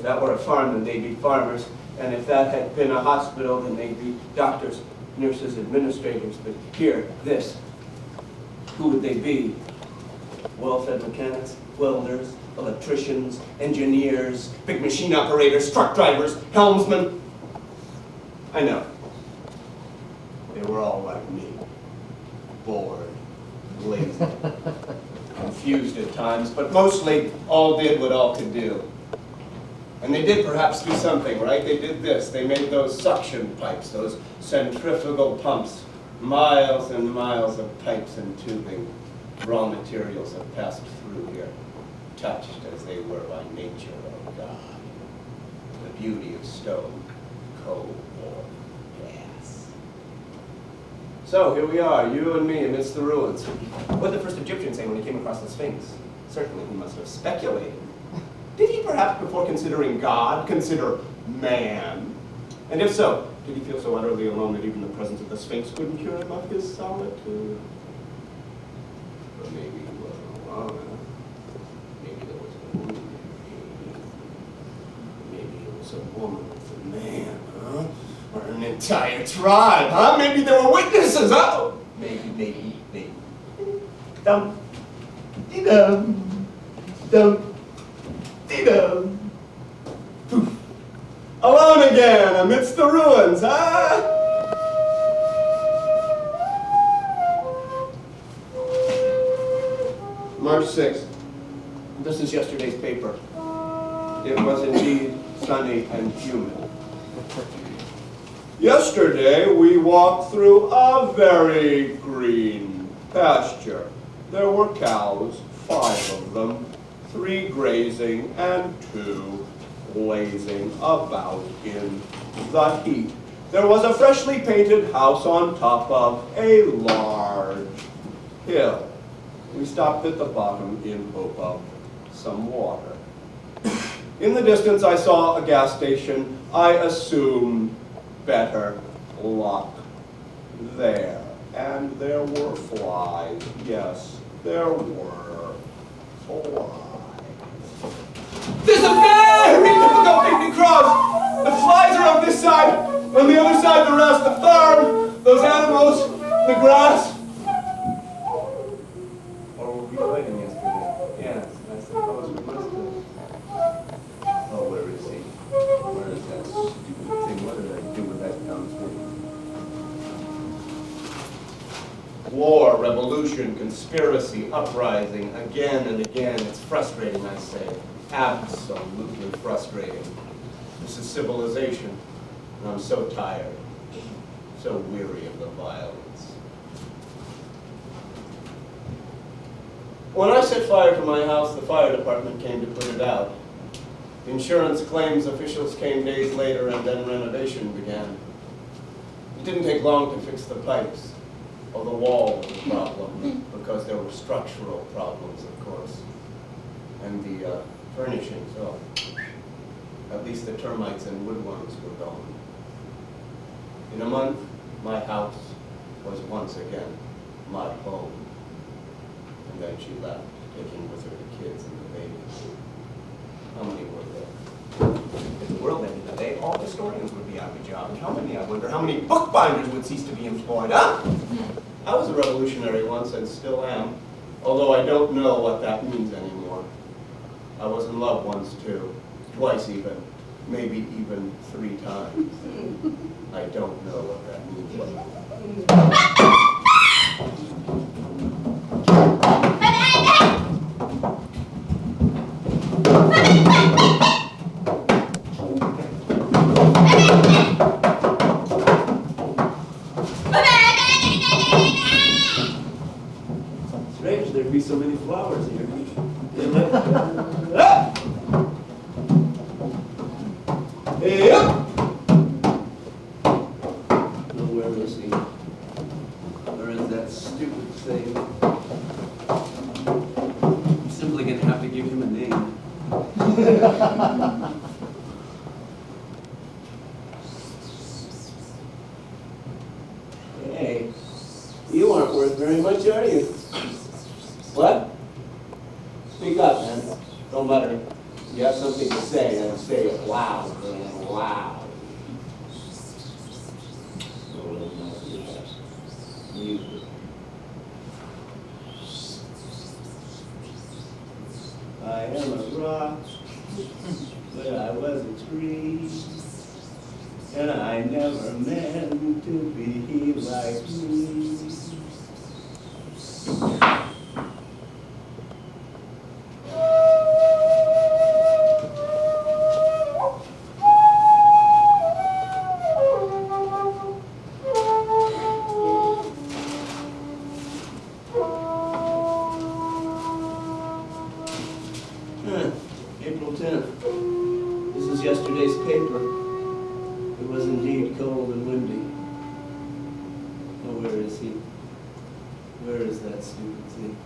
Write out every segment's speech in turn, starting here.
If that were a farm, then they'd be farmers. And if that had been a hospital, then they'd be doctors, nurses, administrators. But here, this, who would they be? Well-fed mechanics, welders, electricians, engineers, big machine operators, truck drivers, helmsmen. I know. They were all like me. Bored, lazy, confused at times, but mostly all did what all could do. And they did perhaps do something, right? They did this. They made those suction pipes, those centrifugal pumps, miles and miles of pipes and tubing. Raw materials have passed through here, touched as they were by nature or God. The beauty of stone, coal, or gas. So here we are, you and me amidst the ruins. What did the first Egyptian say when he came across the Sphinx? Certainly he must have speculated. Did he perhaps, before considering God, consider man? And if so, did he feel so utterly alone that even the presence of the Sphinx couldn't cure him of his solitude? Or maybe he wasn't alone. Maybe there was a woman. Maybe it was a woman with a man, huh? Or an entire tribe, huh? Maybe there were witnesses, huh? Maybe. Dum. Dee-dum. Dum. Dee-dum. Poof. Alone again amidst the ruins, huh? March 6th. This is yesterday's paper. It was indeed sunny and humid. Yesterday we walked through a very green pasture. There were cows, 5 of them, 3 grazing and 2 blazing about in the heat. There was a freshly painted house on top of a large hill. We stopped at the bottom in hope of some water. In the distance I saw a gas station. I assumed better luck there. And there were flies. Yes, there were flies. This is a very difficult thing to cross. The flies are on this side, on the other side the rest, the farm, those animals, the grass. Or were we fighting yesterday? Yes, I suppose we must have. Oh, where is he? Where is that stupid thing? What did I do with that dumb thing? War, revolution, conspiracy, uprising, again and again. It's frustrating, I say. Absolutely frustrating. This is civilization, and I'm so tired, so weary of the violence. When I set fire to my house, the fire department came to put it out. Insurance claims officials came days later, and then renovation began. It didn't take long to fix the pipes. Well, the wall was a problem, because there were structural problems, of course. And the furnishings, well, at least the termites and woodworms were gone. In a month, my house was once again my home. And then she left, taking with her the kids and the babies. How many were there? If the world ended today, all historians would be out of a job. And how many, I wonder, how many bookbinders would cease to be employed, huh? I was a revolutionary once and still am, although I don't know what that means anymore. I was in love once too, twice even, maybe even 3 times. I don't know what that means. Strange there'd be so many flowers here. Nowhere to see. Where is that stupid thing? I'm simply going to have to give him a name. Hey, you aren't worth very much, are you? What? Speak up, man. Don't mutter. You have something to say, then say it. loud and loud. Music. I am a rock, but I was a tree, and I never meant to be like me. April 10th. This is yesterday's paper. It was indeed cold and windy. Oh, where is he? Where is that stupid thing?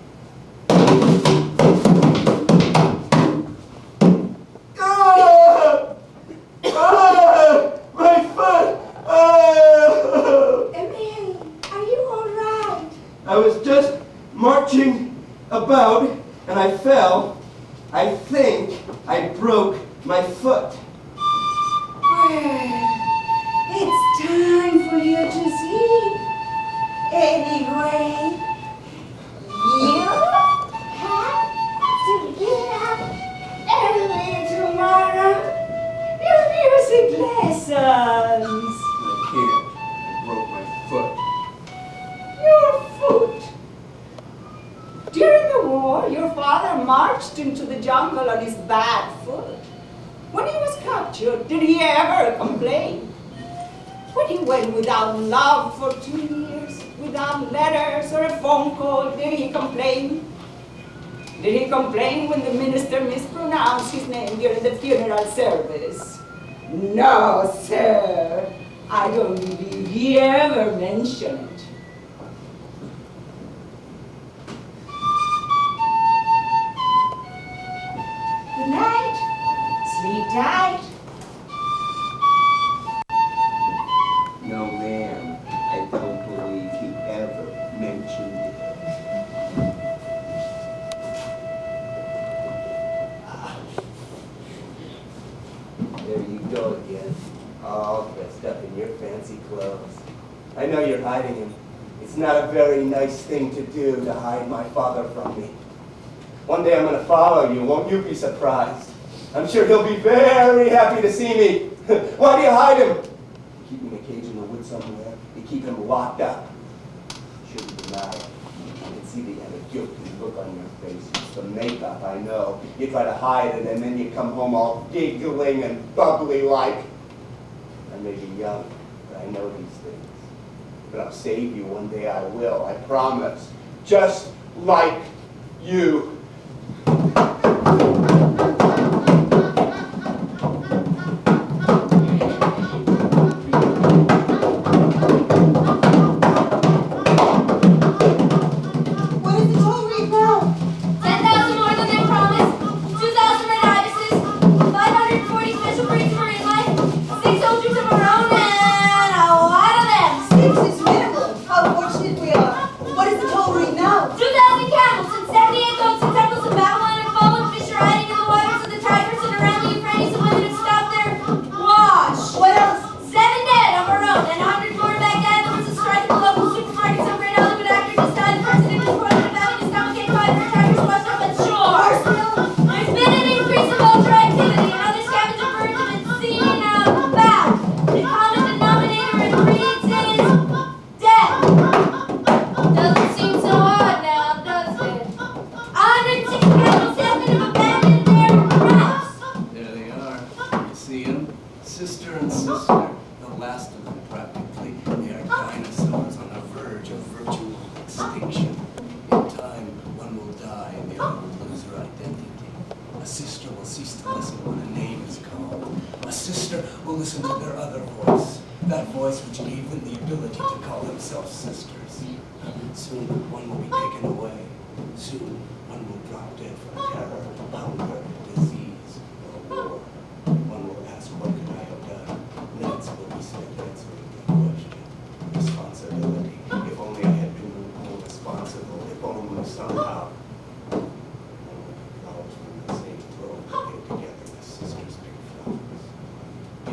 Ah! Ah! My foot! Ah! Emil, are you all right? I was just marching about and I fell. I think I broke my foot. Well, it's time for you to sleep. Anyway, you have to get up early tomorrow. Your music lessons. I can't. I broke my foot. Your foot. During the war, your father marched into the jungle on his bad foot. When he was captured, did he ever complain? When he went without love for 2 years, without letters or a phone call, did he complain? Did he complain when the minister mispronounced his name during the funeral service? No, sir. I don't believe he ever mentioned it. Good night. Sleep tight. No, ma'am. I don't believe he ever mentioned it. There you go again. All dressed up in your fancy clothes. I know you're hiding him. It's not a very nice thing to do, to hide my father from me. One day I'm going to follow you. Won't you be surprised? I'm sure he'll be very happy to see me. Why do you hide him? You keep him in a cage in the woods somewhere. You keep him locked up. You shouldn't deny it. I can see the guilty look on your face. It's the makeup, I know. You try to hide it, and then you come home all giggling and bubbly like. I may be young, but I know these things. But I'll save you one day, I will, I promise. Just like you.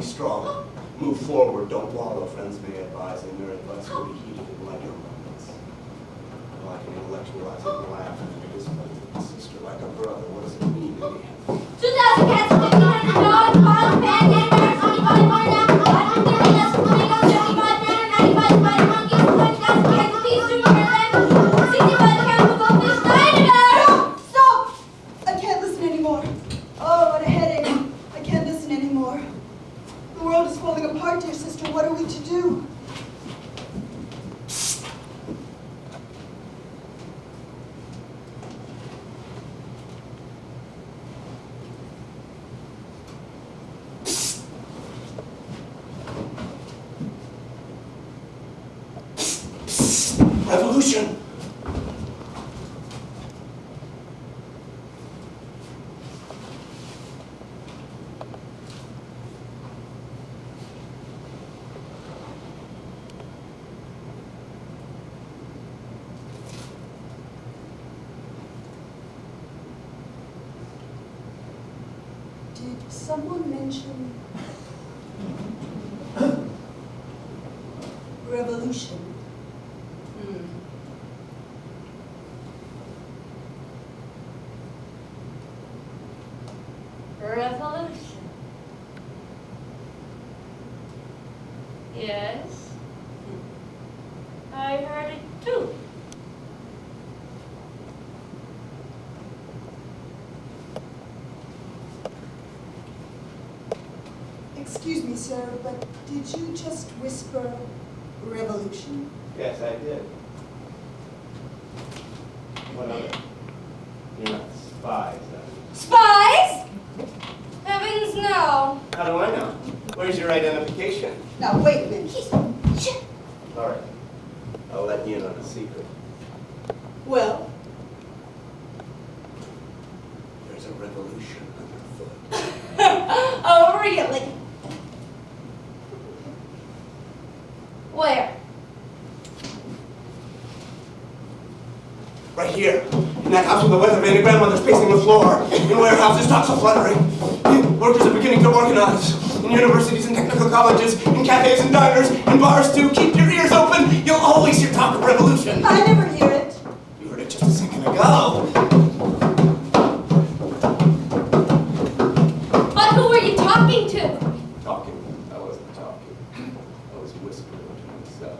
be strong. Move forward, don't wallow, friends may advise, and their advice will be heeded in lighter moments. Well, I can intellectualize it and laugh and make this like a sister, like a brother. What does it mean in the end? 2,000 cats, 1,500 dogs, bottles, bad nightmares, 25 pineapple, 130 less flamingos, 55 banner, 95 spider monkeys, 20,000 centipedes, 200 lamps, 65 Kampo goldfish, 90 Stop! I can't listen anymore. Oh, what a headache. I can't listen anymore. The world is falling apart, dear sister. What are we to do? Revolution! Did someone mention revolution? Revolution. Yes. I heard it too. Excuse me, sir, but did you just whisper revolution? Yes, I did. What of it? You're not spies, are you? Spies? Heavens no. How do I know? Where's your identification? Now, wait a minute. All right. I'll let you in on a secret. Well, There's a revolution underfoot. Oh, really? Where? Right here. In that house with the weather vane and grandmother's pacing the floor. In warehouses, stocks are fluttering. Workers are beginning to organize. In universities and technical colleges, in cafes and diners, in bars too. Keep your ears open. You'll always hear talk of revolution. I never hear it. You heard it just a second ago. But who were you talking to? Talking. I wasn't talking. I was whispering to myself.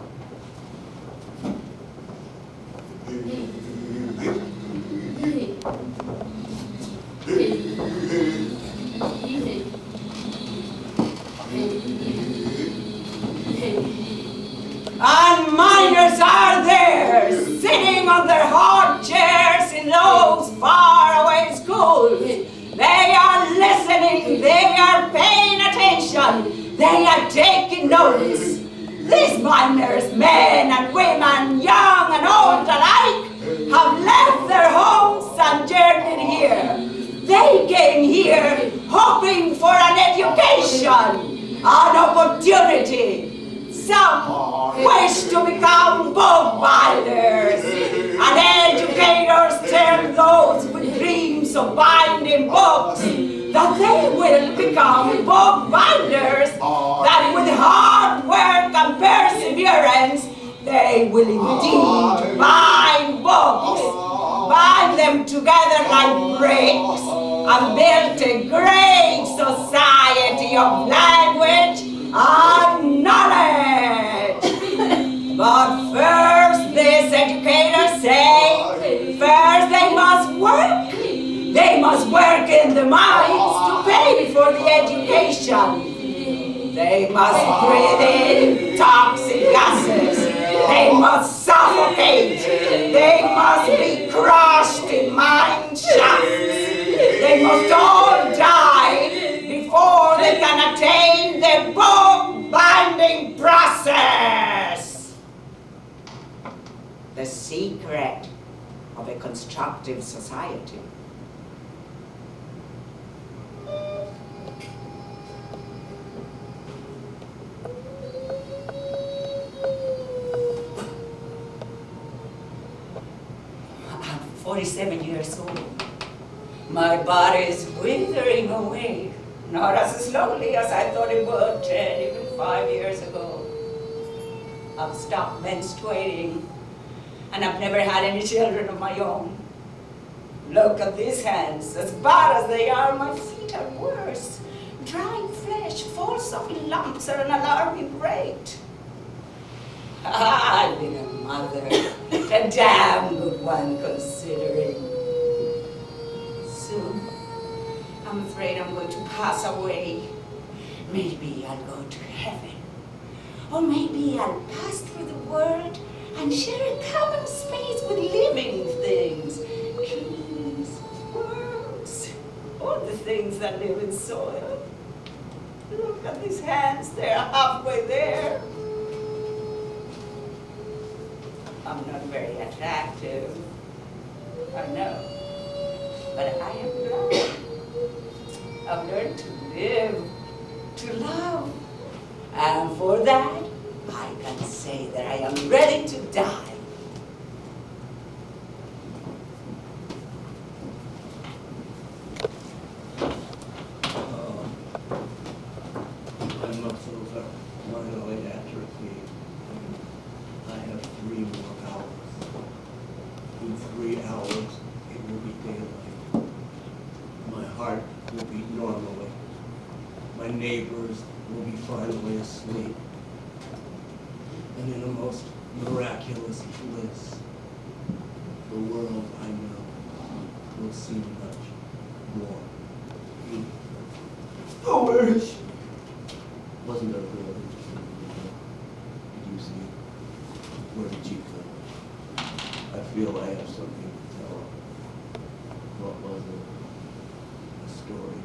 And miners are there, sitting on their hard chairs in those faraway schools. They are listening, they are paying attention, they are taking notice. These miners, men and women, young and old alike, have left their homes and journeyed here. They came here hoping for an education, an opportunity. Some wish to become bookbinders, and educators tell those with dreams of binding books that they will become bookbinders, that with hard work and perseverance they will indeed bind books, bind them together like bricks, and build a great society of language and knowledge. But first, these educators say, first they must work. They must work in the mines to pay for the education. They must breathe in toxic gases. They must suffocate. They must be crushed in mine shafts. They must all die before they can attain the book-binding process. The secret of a constructive society. I'm 47 years old. My body is withering away. Not as slowly as I thought it would 10, even 5 years ago. I've stopped menstruating, and I've never had any children of my own. Look at these hands, as bad as they are, my feet are worse. Drying flesh falls off in lumps at an alarming rate. I've been a mother, a damn good one considering. Soon, I'm afraid I'm going to pass away. Maybe I'll go to heaven. Or maybe I'll pass through the world and share a common space with living things. Trees, worms, all the things that live in soil. Look at these hands, they're halfway there. I'm not very attractive, I know, but I am glad. I've learned to live, to love, and for that, I can say that I am ready to die. My muscles are finally atrophy. I have 3 more hours. In 3 hours, it will be daylight. My heart will beat normally. My neighbors will be finally asleep. And in a most miraculous bliss, the world I know will seem much more beautiful. Oh, where is she? Wasn't there a girl who just did you see it? Where did she go? I feel I have something to tell her. What was it? A story.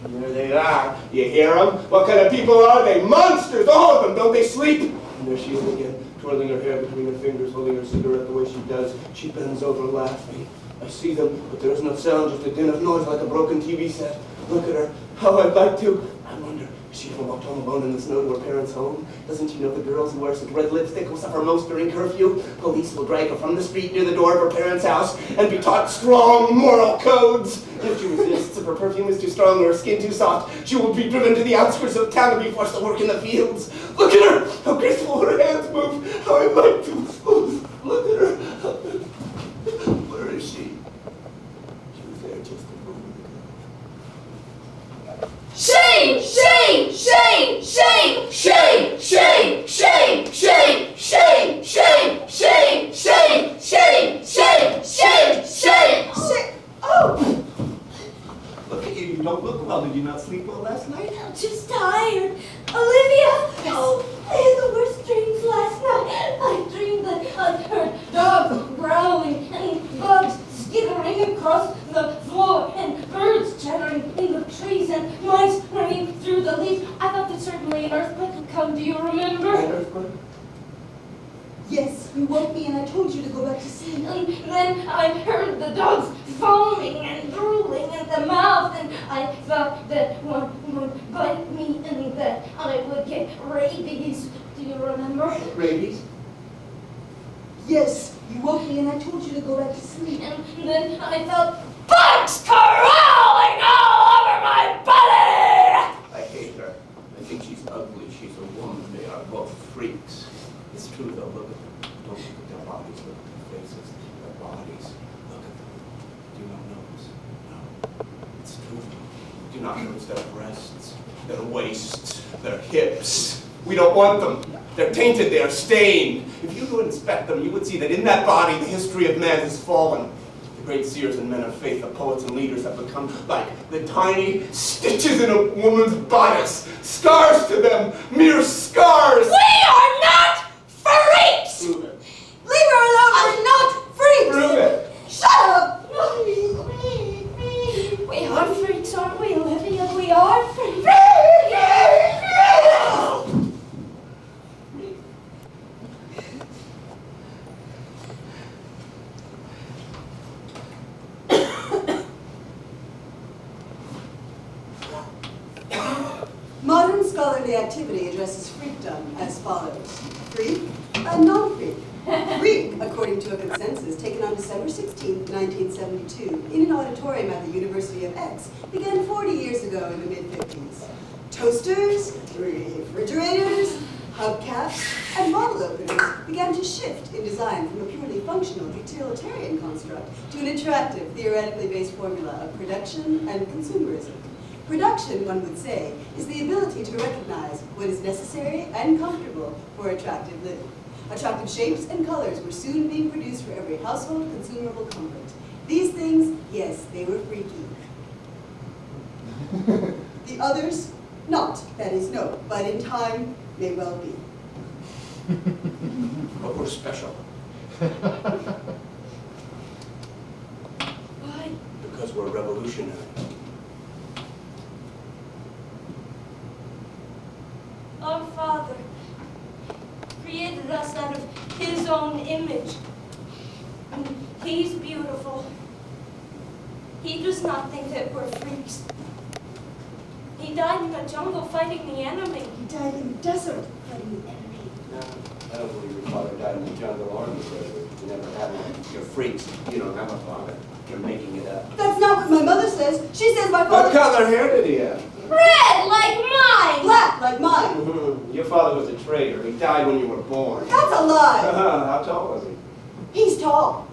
There they are. You hear them? What kind of people are they? Monsters! All of them! Don't they sleep? And there she is again, twirling her hair between her fingers, holding her cigarette the way she does. She bends over laughing. I see them, but there is no sound, just a din of noise like a broken TV set. Look at her. How I'd like to. I wonder, has she ever walked home alone in the snow to her parents' home? Doesn't she know the girls who wear such red lipstick will suffer most during curfew? Police will drag her from the street near the door of her parents' house and be taught strong moral codes. If she resists, if her perfume is too strong or her skin too soft, she will be driven to the outskirts of town and be forced to work in the fields. Look at her! How graceful her hands move! How I'd like to. Look at her! Where is she? She was there just a moment ago. Shame! Shame! Shame! Shame! Shame! Shame! Shame! Shame! Shame! Shame! Shame! Shame! Shame! Shame! Shame! Shame! Shit! Oh! Look at you, you don't look well. Did you not sleep well last night? I'm just tired. Olivia! Oh, I had the worst dreams last night. I dreamed that I heard dogs growling and bugs skittering across the floor and birds chattering in the trees and mice running through the leaves. I thought that certainly an earthquake would come. Do you remember? An earthquake? Yes, you woke me and I told you to go back to sleep. And then I heard the dogs foaming and drooling at the mouth, and I thought that one would bite me and that I would get rabies. Do you remember? Rabies? Yes, you woke me and I told you to go back to sleep. And then I felt bugs crawling all over my body! I hate her. I think she's ugly. She's a woman. They are both freaks. It's true though. Look at them. Don't look at their bodies. Look at their faces. Their bodies. Look at them. Do you not notice? No. It's true. Do not notice their breasts, their waists, their hips. We don't want them. They're tainted. They are stained. If you could inspect them, you would see that in that body the history of man has fallen. The great seers and men of faith, the poets and leaders have become like the tiny stitches in a woman's bodice. Scars to them, mere scars. We are not freaks! Prove it. Leave her alone, we're not freaks! Prove it. Shut up! We are freaks, aren't we, Olivia? We are freaks. Modern scholarly activity addresses freakdom as follows. Freak and non-freak. Freak, according to a consensus taken on December 16, 1972, in an auditorium at the University of X, began 40 years ago in the mid-50s. Toasters, refrigerators, hubcaps, and bottle openers began to shift in design from a purely functional utilitarian construct to an attractive, theoretically based formula of production and consumerism. Production, one would say, is the ability to recognize what is necessary and comfortable for attractive living. Attractive shapes and colors were soon being produced for every household consumable comfort. These things, yes, they were freaky. The others, not, that is, no, but in time, may well be. But we're special. Why? Because we're revolutionary. Our Father created us out of His own image. And He's beautiful. He does not think that we're freaks. He died in the jungle fighting the enemy. He died in the desert fighting the enemy. No, I don't believe your father died in the jungle or in the desert. You never had one. You're freaks. You don't have a father. You're making it up. That's not what my mother says. She says my father... What color hair did he have? Red like mine! Black, like mine. Your father was a traitor. He died when you were born. That's a lie. How tall was he? He's tall.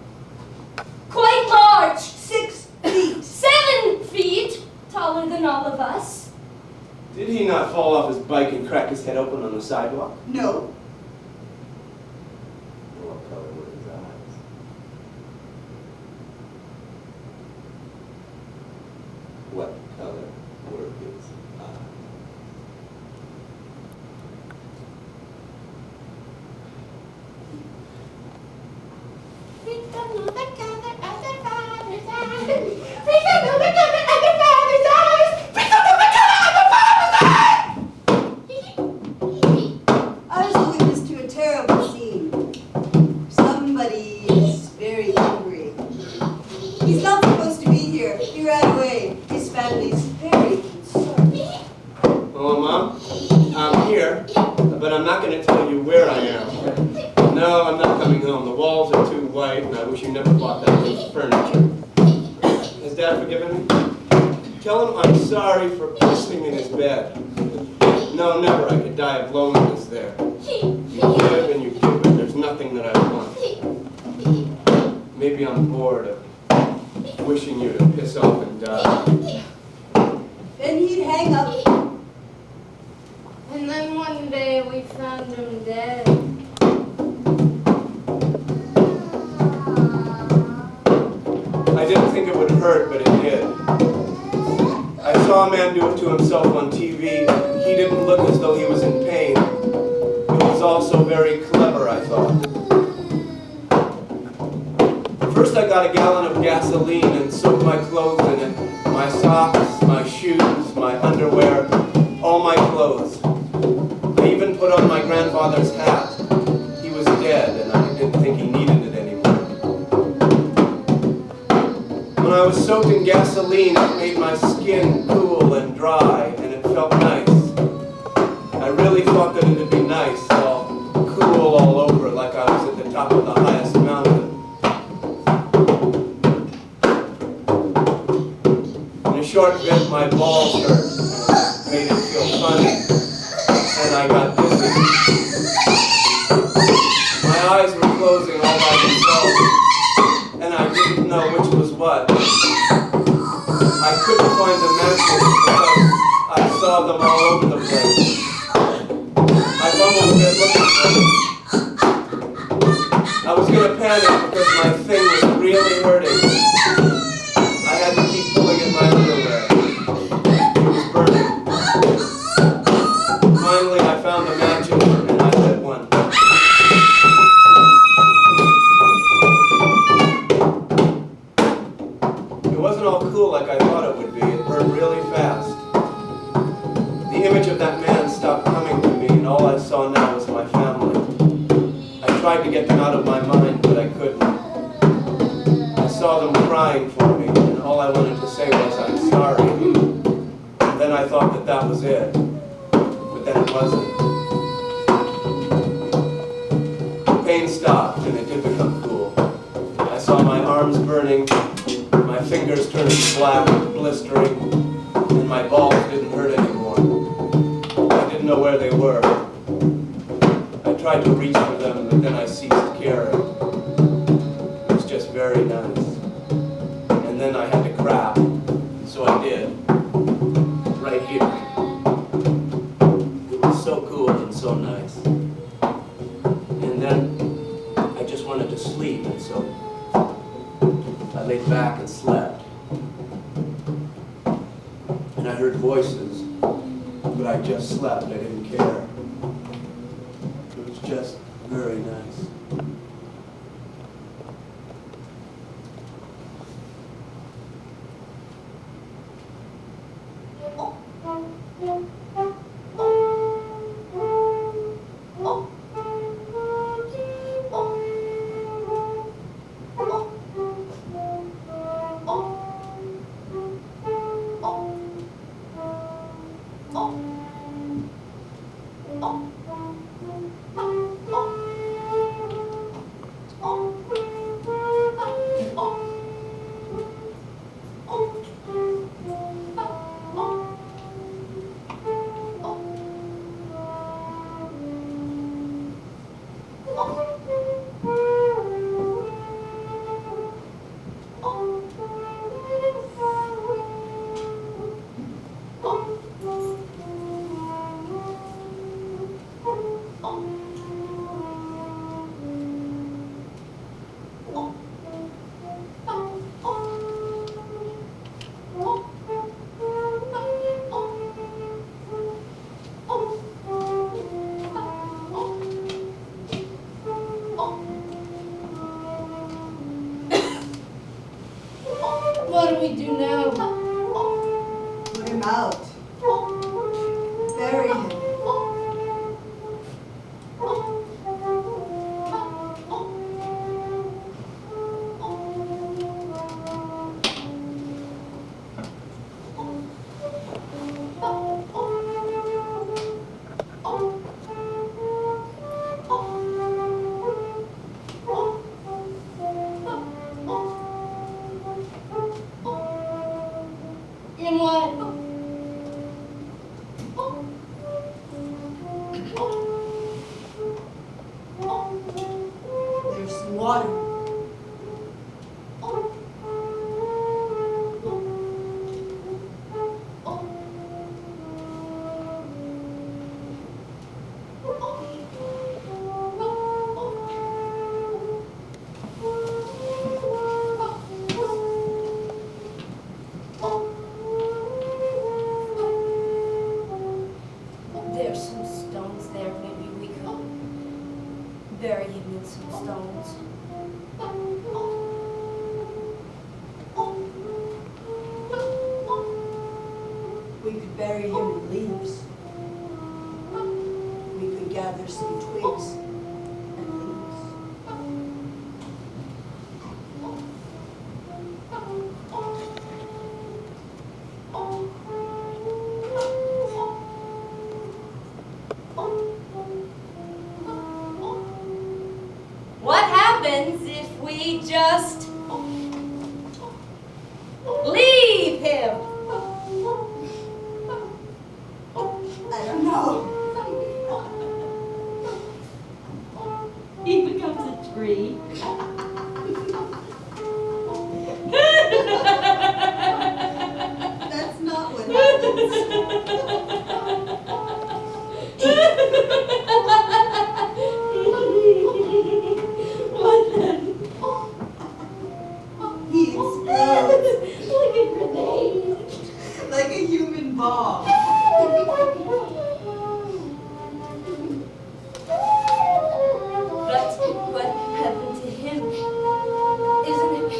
Quite large! 6 feet. 7 feet! Taller than all of us. Did he not fall off his bike and crack his head open on the sidewalk? No. What color were his eyes? What color were his eyes? We don't know the color of the Father's eyes. We don't know the color of the Father's eyes. We don't know the color of the Father's eyes. I was a witness to a terrible scene. Somebody is very angry. He's not supposed to be here. He ran away. His family's very concerned. Hello, Mom. I'm here, but I'm not going to tell you where I am. No, I'm not coming home. The walls are too white, and I wish you never bought that new furniture. Has Dad forgiven me? Tell him I'm sorry for pissing in his bed. No, never. I could die of loneliness there. You give and you give, but there's nothing that I want. Maybe I'm bored of wishing you to piss off and die. Then he'd hang up. And then one day we found him dead. I didn't think it would hurt, but it did. I saw a man do it to himself on TV. He didn't look as though he was in pain. It was also very clever, I thought. First I got a gallon of gasoline and soaked my clothes in it. My socks, my shoes, my underwear, all my clothes. I even put on my grandfather's hat. He was dead and I didn't think he needed it anymore. When I was soaked in gasoline, it made my skin cool and dry, and it felt nice. I really thought that it would be nice, all cool all over, like I was at the top of the highest mountain. In a short bit, my balls hurt, and it made it feel funny, and I got dizzy. My eyes were closing all by themselves, and I didn't know which was what. I couldn't find the matches because I saw them all over the place. I fumbled a bit looking for them. I was going to panic because my thing was really hurting. I had to keep pulling at my underwear. It was burning. Finally, I found the matches and I lit one. It wasn't all cool like I thought it would be. It burned really fast. The image of that man stopped coming to me, and all I saw now was my family. I tried to get them out of my mind, but I couldn't. I saw them crying for me, and all I wanted to say was, I'm sorry. And then I thought that that was it. But then it wasn't. pain stopped and it did become cool. I saw my arms burning, my fingers turning black, blistering, and my balls didn't hurt anymore. I didn't know where they were. I tried to reach for them, but then I ceased caring. It was just very nice. And then I had to crap, so I did. Right here. It was so cool and so nice. And then I just wanted to sleep, and so I laid back and slept. And I heard voices, but I just slept. I didn't care. It was just very nice. What do we do now? Put him out. Bury him. In what? There's some water. There's some stones there. Maybe we could bury him in some stones. We could bury him in leaves. We could gather some twigs and leaves. What happens if we just leave him? I don't know. He becomes a tree. That's not what happens. What then? He explodes Like a grenade. like a human bomb. That's what happened to him. Isn't it?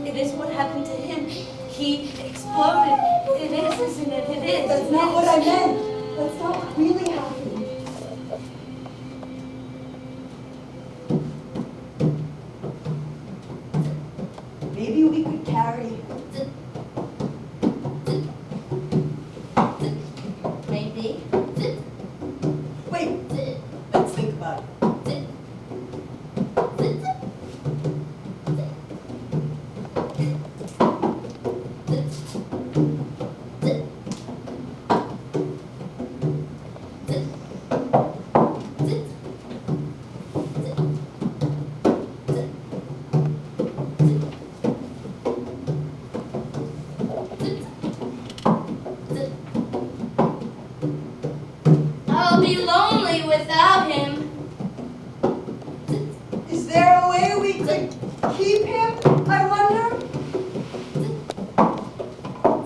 It is what happened to him. He exploded. It is, isn't it? It is. That's not what I meant. That's not what really happened. Maybe we could carry him. Maybe. Wait, let's think about it.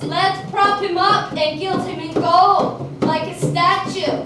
Let's prop him up and gild him in gold, like a statue.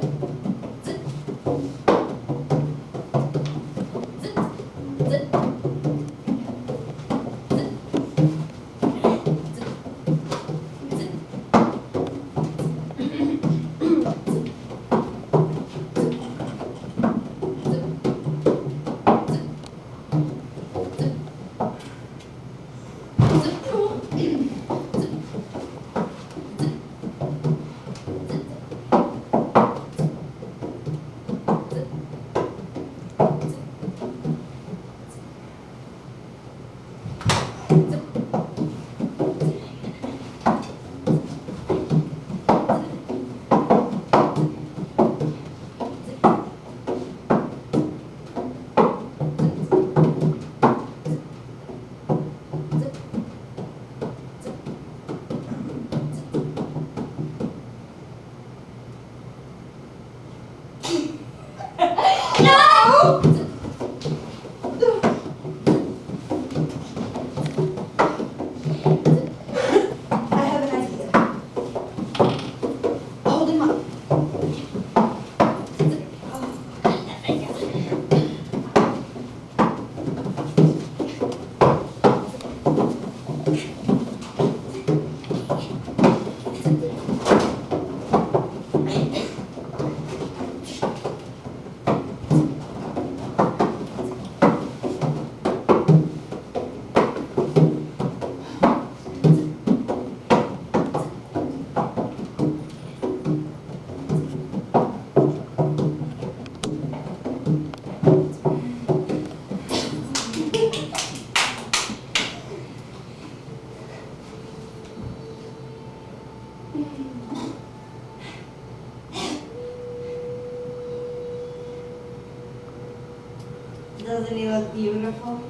Doesn't he look beautiful?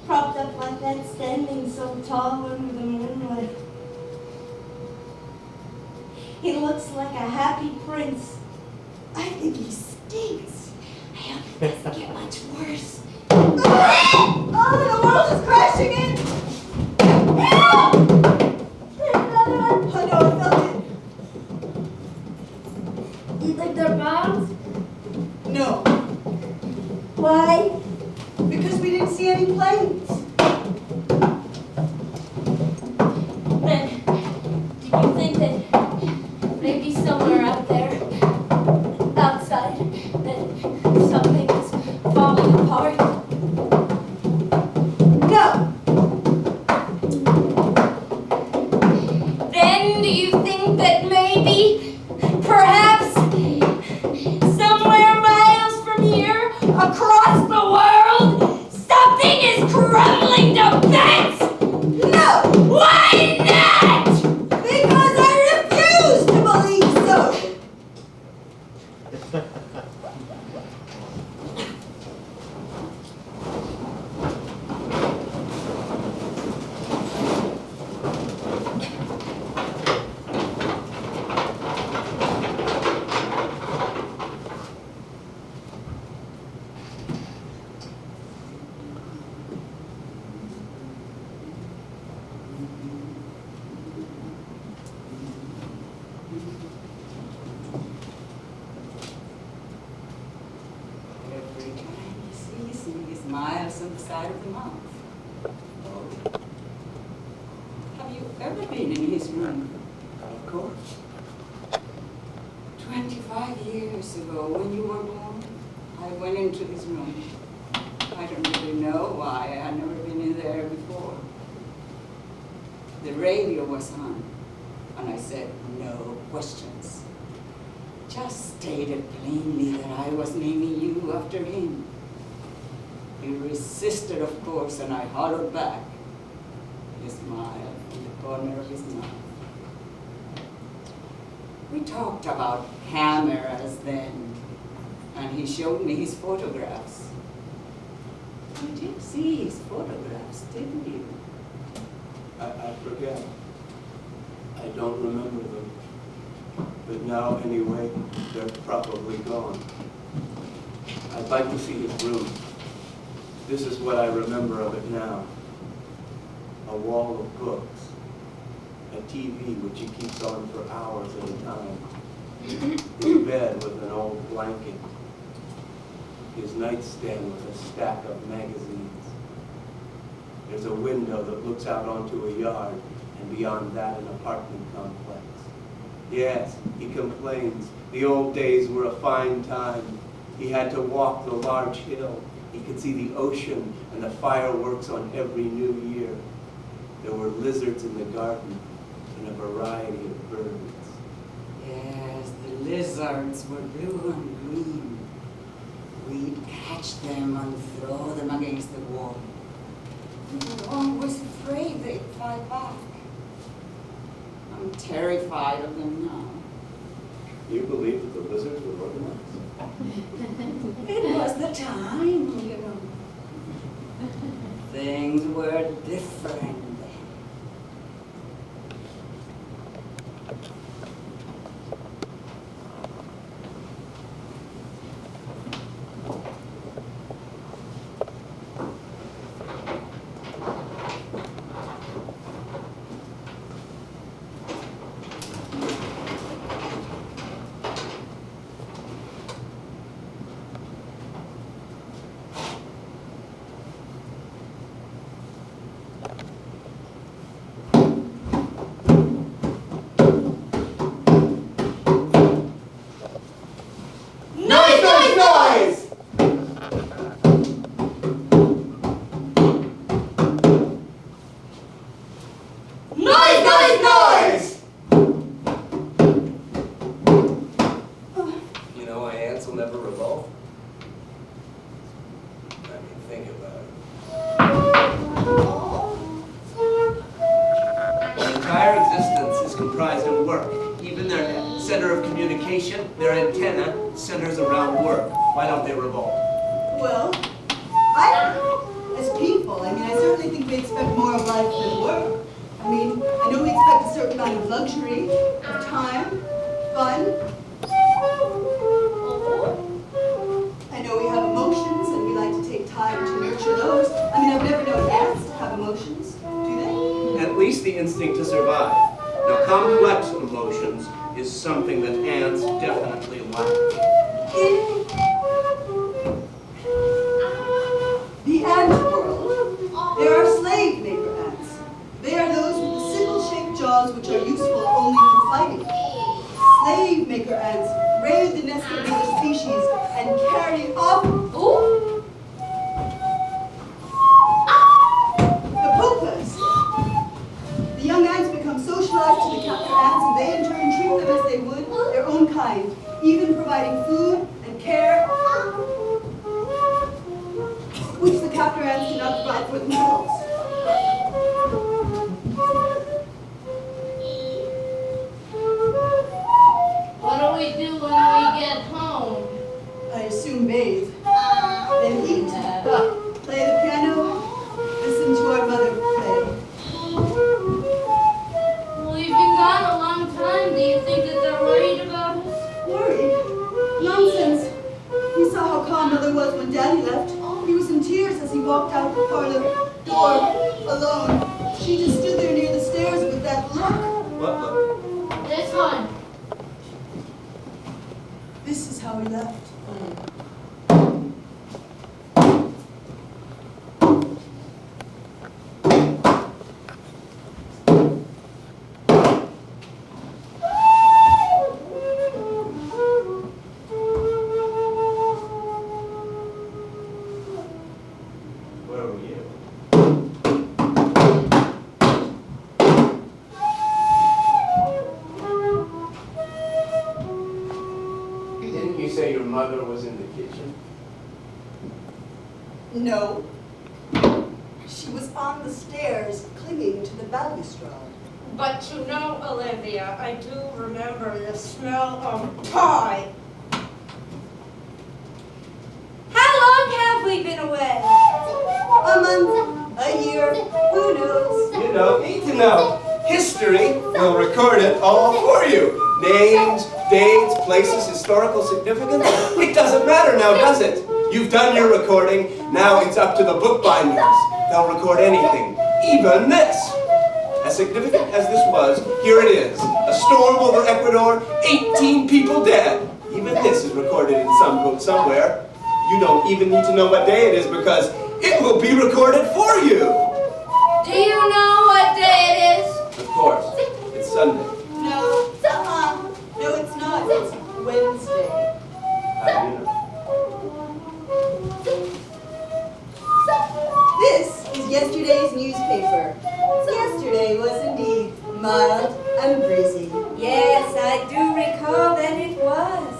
Propped up like that, standing so tall under the moonlight. He looks like a happy prince. I think he stinks. I hope it doesn't get much worse. Oh, the world is crashing in! There's another one. Oh no, I felt it. You think they're bombs? No, Why? because we didn't see any planes. Then, do you think that maybe somewhere out there, outside, that something is falling apart? No, Then do you think that maybe, perhaps, somewhere miles from here, across the world, something is crumbling to bits? no, Why not? because I refuse to believe so. Every time he sees me, he smiles on the side of the mouth. Oh. Have you ever been in his room? Of course. 25 years ago, when you were born, I went into his room. I don't really know why. I had never been in there before. The radio was on, and I said, no questions. Just stated plainly that I was naming you after him. He resisted, of course, and I hollowed back. He smiled in the corner of his mouth. We talked about cameras then, and he showed me his photographs. You did see his photographs, didn't you? I forget. I don't remember them. But now, anyway, they're probably gone. I'd like to see his room. This is what I remember of it now. a wall of books, a TV which he keeps on for hours at a time, his bed with an old blanket, his nightstand with a stack of magazines. There's a window that looks out onto a yard, and beyond that an apartment complex. Yes, he complains. The old days were a fine time. He had to walk the large hill. He could see the ocean and the fireworks on every new year. There were lizards in the garden and a variety of birds. Yes, the lizards were blue and green. We'd catch them and throw them against the wall. We were always afraid they'd fly back. I'm terrified of them now. You believe that the lizards were organized? It was the time, you know. Things were different then. Their antenna centers around work. Why don't they revolve? Well, I don't know. As people, I certainly think we expect more of life than work. I know we expect a certain amount of luxury, of time, fun. I know we have emotions and we like to take time to nurture those. I've never known ants to have emotions, do they? At least the instinct to survive. Now, complex emotions is something that ants definitely lack. In the ant world, there are slave maker ants. They are those with the sickle-shaped jaws which are useful only for fighting. Slave maker ants raid the nest of other species and carry off the pupas. The young ants become socialized to the captor ants, and they in turn treat them as they would their own kind, even providing food and care, which the captor ants cannot provide for themselves. What do we do when we get home? I assume bathe, then eat, play the piano, listen to our mother play. We've been gone a long time. Do you think that they're worried about us? Worried? Nonsense. You saw how calm Mother was when Daddy left. He was in tears as he walked out the parlor door alone. She just stood there near the stairs with that look. What look? This one. This is how he left. Mother was in the kitchen? No. She was on the stairs, clinging to the balustrade. But you know, Olivia, I do remember the smell of pie. How long have we been away? A month, a year, who knows? You don't need to know. History will record it all for you. Names, dates, places, historical significance. It doesn't matter now, does it? You've done your recording. Now it's up to the bookbinders. They'll record anything. even this. As significant as this was, here it is. A storm over Ecuador, 18 people dead. Even this is recorded in some book somewhere. You don't even need to know what day it is because it will be recorded for you. Do you know what day it is? Of course, it's Sunday. No, no, it's not. It's Wednesday. How do you know? This is yesterday's newspaper. Yesterday was indeed mild and breezy. Yes, I do recall that it was.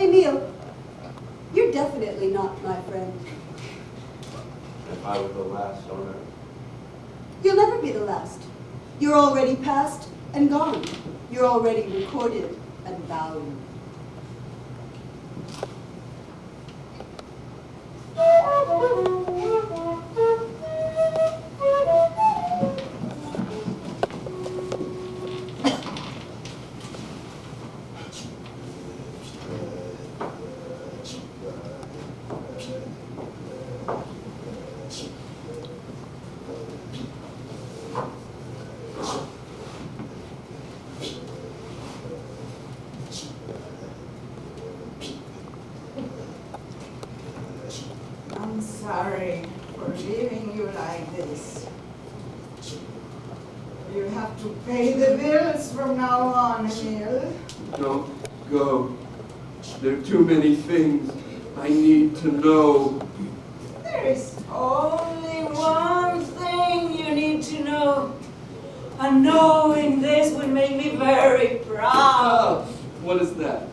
Emil, you're definitely not my friend. If I were the last on earth. You'll never be the last. You're already past and gone. You're already recorded and bound. I'm sorry for leaving you like this. You have to pay the bills from now on, Emil. Don't go. There are too many things I need to know. There is only one thing you need to know. And knowing this will make me very proud. What is that?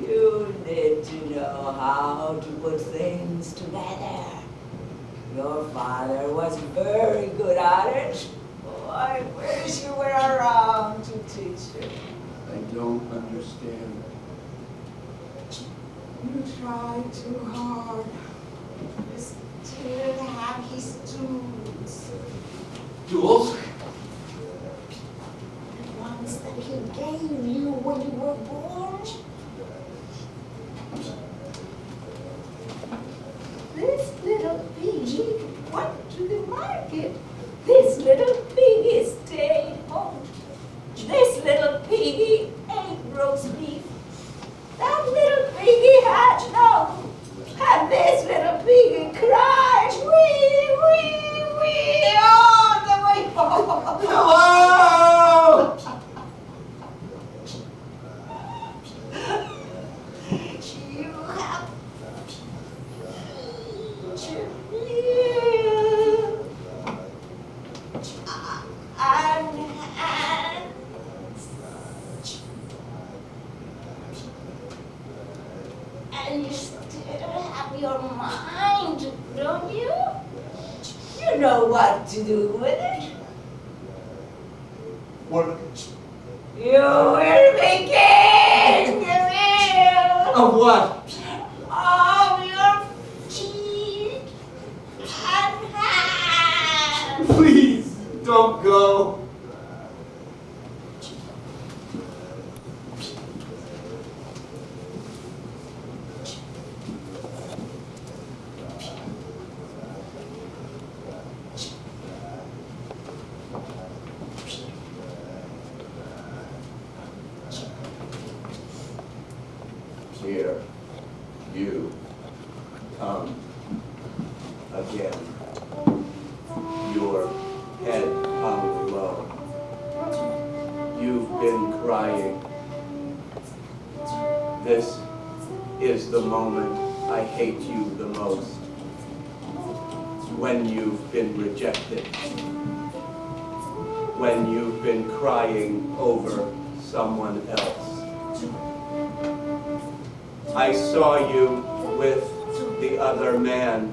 You need to know how to put things together. Your father was very good at it. Oh, I wish you were around to teach you. I don't understand. You try too hard. You still have his tools. Tools? The ones that he gave you when you were born. This little piggy went to the market. This little piggy stayed home. This little piggy ate roast beef. That little piggy had no. And this little piggy cried, wee, wee, wee, all the way home. Hello! You have to live. And you still have your mind, don't you? You know what to do with it. Work. You will be king, Emil. Of what? Of your feet and hands. Please, don't go. Here you come again. Your head hung low. You've been crying. This is the moment I hate you the most. When you've been rejected. When you've been crying over someone else. I saw you with the other man.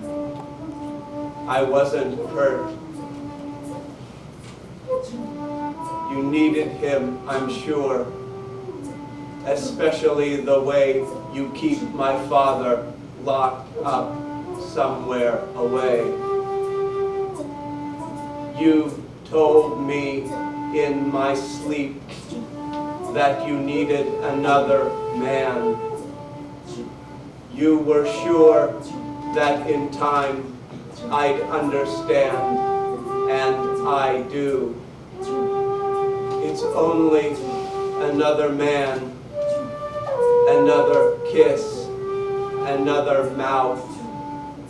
I wasn't hurt. You needed him, I'm sure, especially the way you keep my father locked up somewhere away. You told me in my sleep that you needed another man. You were sure that in time I'd understand, and I do. It's only another man, another kiss, another mouth,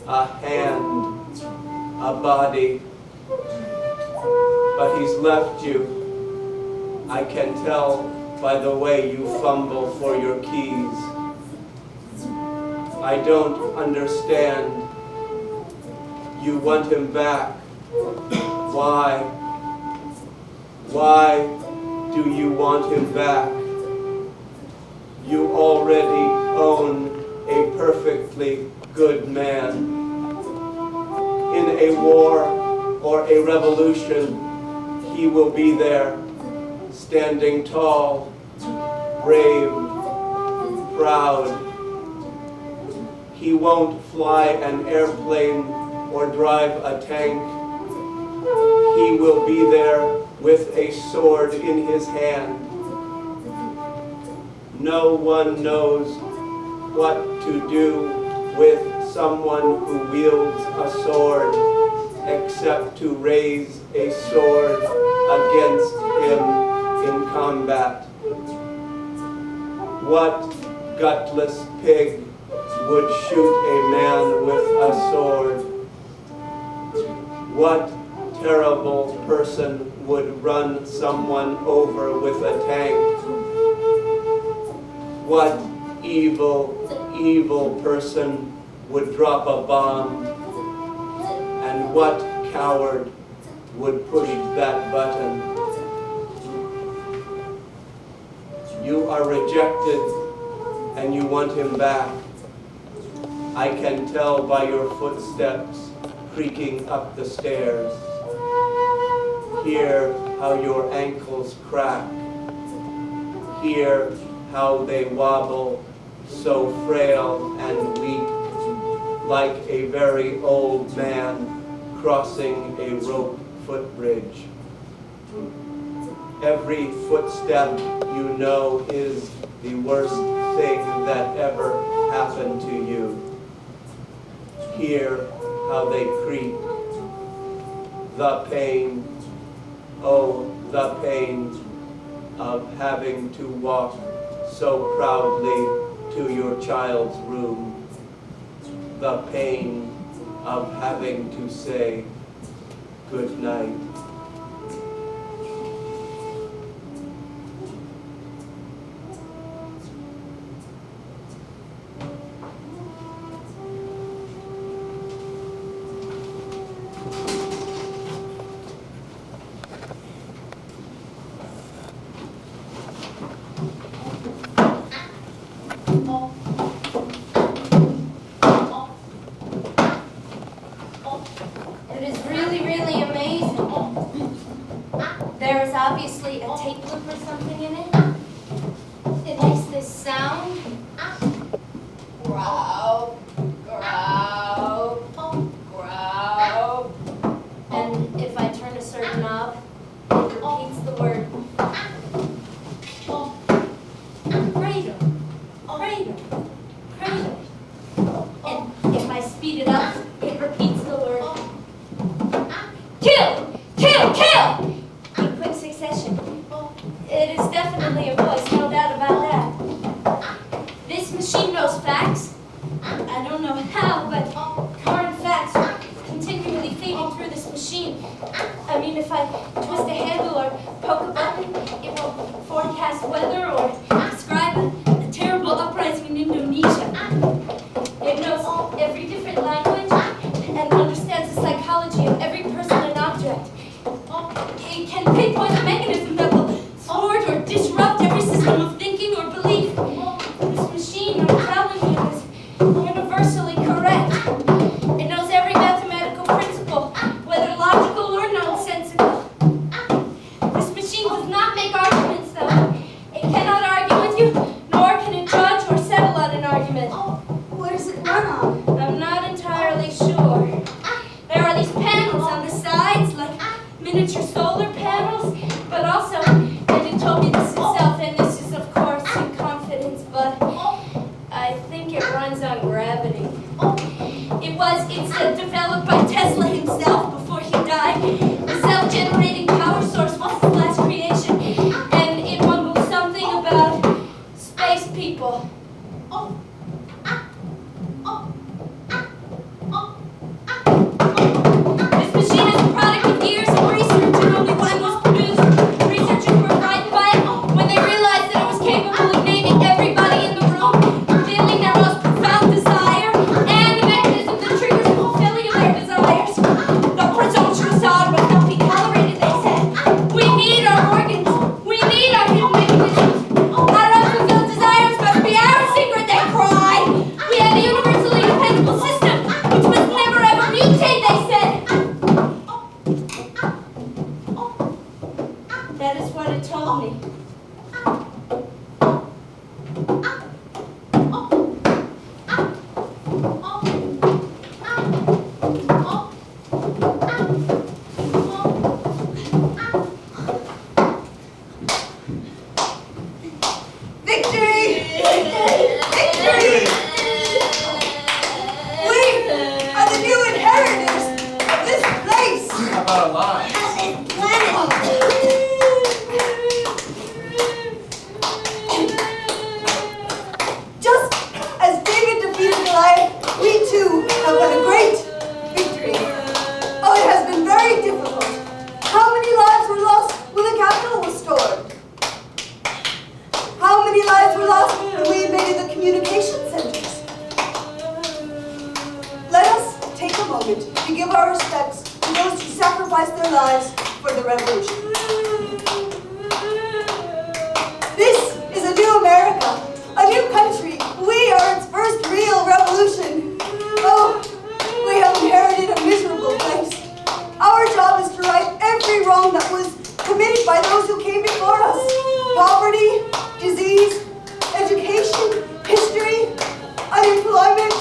a hand, a body. But he's left you. I can tell by the way you fumble for your keys. I don't understand. You want him back. Why? Why do you want him back? You already own a perfectly good man. In a war or a revolution, he will be there, standing tall, brave, proud. He won't fly an airplane or drive a tank. He will be there with a sword in his hand. No one knows what to do with someone who wields a sword except to raise a sword against him in combat. What gutless pig would shoot a man with a sword? What terrible person would run someone over with a tank? What evil, evil person would drop a bomb? And what coward would push that button? You are rejected and you want him back. I can tell by your footsteps creaking up the stairs. Hear how your ankles crack. Hear how they wobble, so frail and weak, like a very old man crossing a rope footbridge. Every footstep you know is the worst thing that ever happened to you. Hear how they creak. The pain, oh, the pain of having to walk so proudly to your child's room. The pain of having to say good night. Obviously a tape loop or something in it. It makes this sound. Growl, growl, growl. And if I turn a certain knob, it repeats the word cradle, cradle, cradle. And if I speed it up, it repeats the word kill, kill, kill. It is definitely a voice, no doubt about that. This machine knows facts. I don't know how, but current facts are continually feeding through this machine. I mean, if I twist a handle or poke a button, it will forecast weather or describe a terrible uprising in Indonesia. It knows every different language and understands the psychology of every person and object. It can pinpoint the mechanism that will thwart or disrupt every system of thinking or belief. This machine, I'm telling you, is universally correct. It knows every mathematical principle, whether logical or nonsensical. This machine does not make arguments, though. It cannot argue with you, nor can it judge or settle on an argument. What does it run on? I'm not entirely sure. There are these panels on the sides, like miniature solar panels, but also, Benditt told me this himself, and this is of course in confidence, but I think it runs on grappling. was instead developed by Tesla himself before he died. The self-generating power source was his last creation, and it mumbled something about space people. This machine is a product of years of research, and only one was produced. Researchers were frightened by it when they realized that it was capable of naming everybody in the room, feeling their most profound desire, and the mechanism that triggers the fulfilling of their desires. The presumptuous thought must not be tolerated, they said. We need our organs. We need our hidden mechanisms. Our unfulfilled desires must be our secret, they cried. We have a universally dependable system, which must never ever mutate, they said. That is what it told me. Victory! Victory! We are the new inheritors of this place! How about a lie? Just as David defeated Goliath, we too have won a great victory. Oh, it has been very difficult. How many lives were lost when the capital was stormed? How many lives were lost when we invaded the communication centers? Let us take a moment to give our respects to those who sacrificed their lives for the revolution. This is a new America, a new country. We are its first real revolution. Oh, we have inherited a miserable place. Our job is to right every wrong that was committed by those who came before us. Poverty, disease, education, history, unemployment,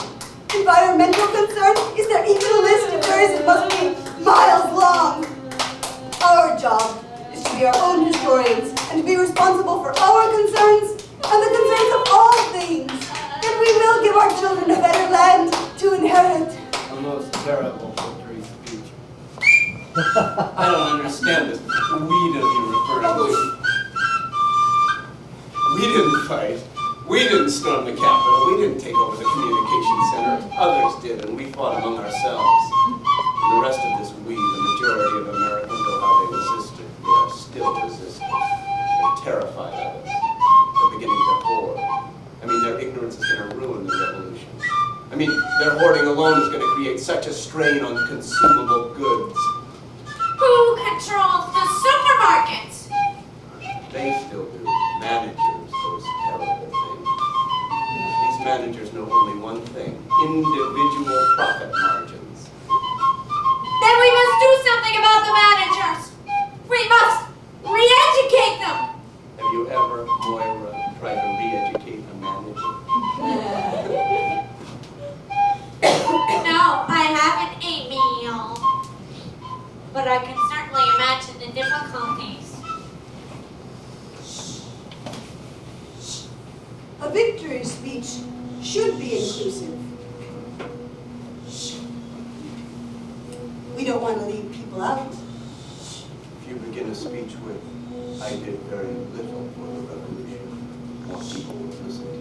environmental concerns. Is there even a list? If there is, it must be miles long. Our job is to be our own historians and to be responsible for our concerns and the concerns of all things. Then we will give our children a better land to inherit. A most terrible victory speech. I don't understand this we that you're referring to. We didn't fight. We didn't storm the Capitol. We didn't take over the communication center. Others did, and we fought among ourselves. And the rest of this we, the majority of Americans, know how they resisted. They are still resisting. They're terrified of us. They're beginning to hoard. I mean, their ignorance is going to ruin the revolution. I mean, their hoarding alone is going to create such a strain on consumable goods. Who controls the supermarkets? They still do. Managers, those terrible things. These managers know only one thing: individual profit margins. Then we must do something about the managers. We must re-educate them. Have you ever, Moira, tried to re-educate a manager? No, I haven't, Emil. But I can certainly imagine the difficulties. A victory speech should be inclusive. We don't want to leave people out. If you begin a speech with, "I did very little for the revolution," more people will listen to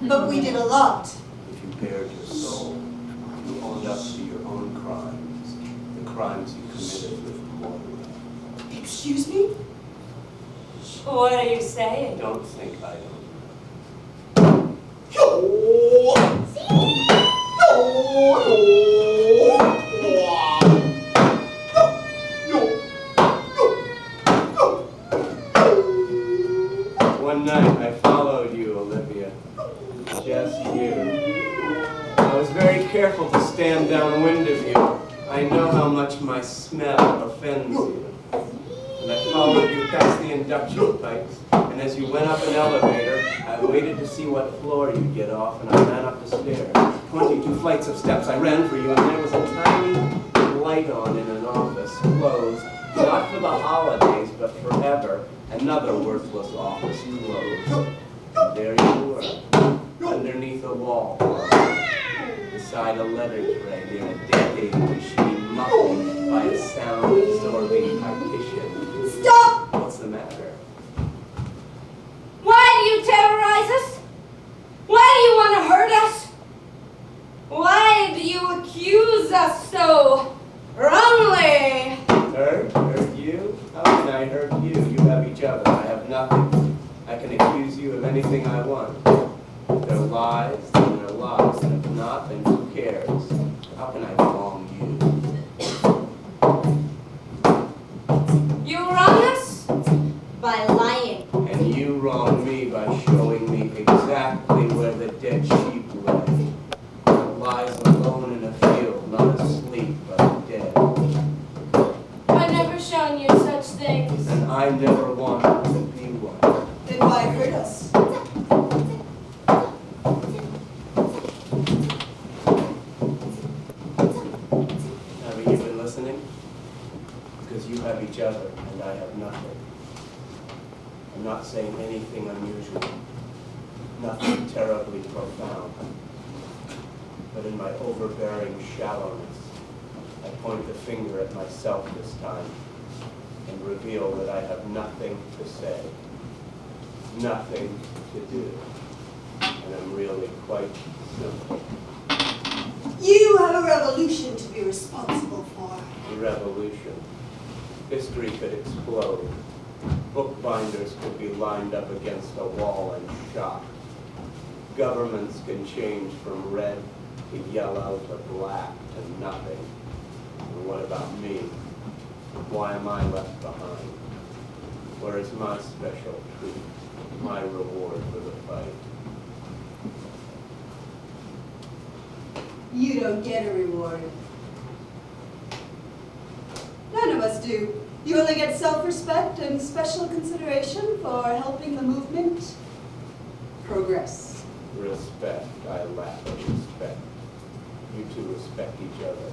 you. But we did a lot. If you bared your soul, you owned up to your own crimes, the crimes you committed with Moira. Excuse me? What are you saying? Don't think I don't. One night I followed you, Olivia. Just you. I was very careful to stand downwind of you. I know how much my smell offends you. And I followed you past the induction pipes, and as you went up an elevator, I waited to see what floor you'd get off, and I ran up the stairs. 22 flights of steps. I ran for you, and there was a tiny light on in an office, closed, not for the holidays, but forever. Another worthless office closed. And there you were, underneath a wall. The beside a letter tray near a dictating machine muffled by a sound-absorbing partition. Stop! What's the matter? Why do you terrorize us? Why do you want to hurt us? Why do you accuse us so wrongly? Hurt you? How can I hurt you? You have each other. I have nothing. I can accuse you of anything I want. If they're lies, then they're lies. And if not, then who cares? How can I wrong you? You wrong us by lying. And you wrong me by showing me exactly where the dead sheep lay. It lies alone in a field, not asleep, but dead. I've never shown you such things. And I never wanted to be one. Then why hurt us? Haven't you been listening? Because you have each other, and I have nothing. I'm not saying anything unusual, nothing terribly profound. But in my overbearing shallowness, I point the finger at myself this time and reveal that I have nothing to say, nothing to do, and I'm really quite simple. You have a revolution to be responsible for. A revolution. History could explode. Bookbinders could be lined up against a wall and shot. Governments can change from red to yellow to black to nothing. And what about me? Why am I left behind? Where is my special treat, my reward for the fight? You don't get a reward. None of us do. You only get self-respect and special consideration for helping the movement progress. Respect. I lack respect. You two respect each other.